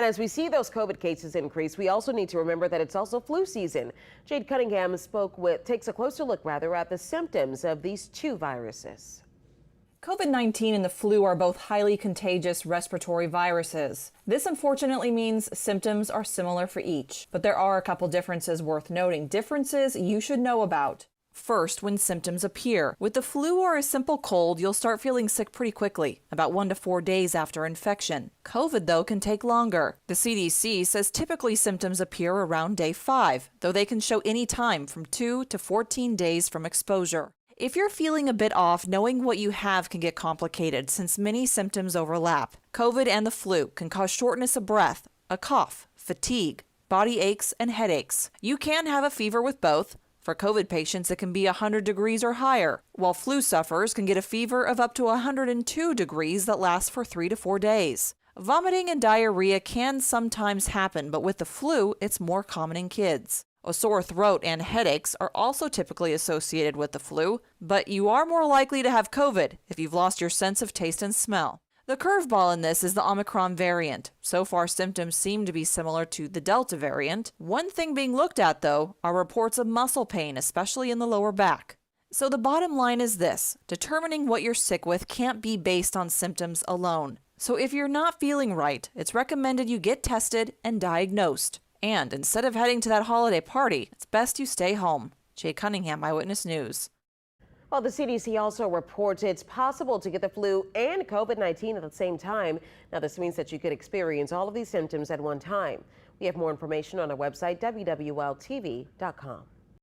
as we see those COVID cases increase, we also need to remember that it's also flu season. Jade Cunningham takes a closer look at the symptoms of these two viruses. COVID-19 and the flu are both highly contagious respiratory viruses. This unfortunately means symptoms are similar for each, but there are a couple differences worth noting. Differences you should know about. First, when symptoms appear. With the flu or a simple cold, you'll start feeling sick pretty quickly, about 1 to 4 days after infection. COVID, though, can take longer. The CDC says typically symptoms appear around day 5, though they can show any time from 2 to 14 days from exposure. If you're feeling a bit off, knowing what you have can get complicated since many symptoms overlap. COVID and the flu can cause shortness of breath, a cough, fatigue, body aches, and headaches. You can have a fever with both. For COVID patients, it can be 100 degrees or higher, while flu sufferers can get a fever of up to 102 degrees that lasts for 3 to 4 days. Vomiting and diarrhea can sometimes happen, but with the flu, it's more common in kids. A sore throat and headaches are also typically associated with the flu, but you are more likely to have COVID if you've lost your sense of taste and smell. The curveball in this is the Omicron variant. So far, symptoms seem to be similar to the Delta variant. One thing being looked at, though, are reports of muscle pain, especially in the lower back. So the bottom line is this: determining what you're sick with can't be based on symptoms alone. So if you're not feeling right, it's recommended you get tested and diagnosed. And instead of heading to that holiday party, it's best you stay home. Jay Cunningham, Eyewitness News. Well, the CDC also reports it's possible to get the flu and COVID-19 at the same time. Now, this means that you could experience all of these symptoms at one time. We have more information on our website, WWLTV.com.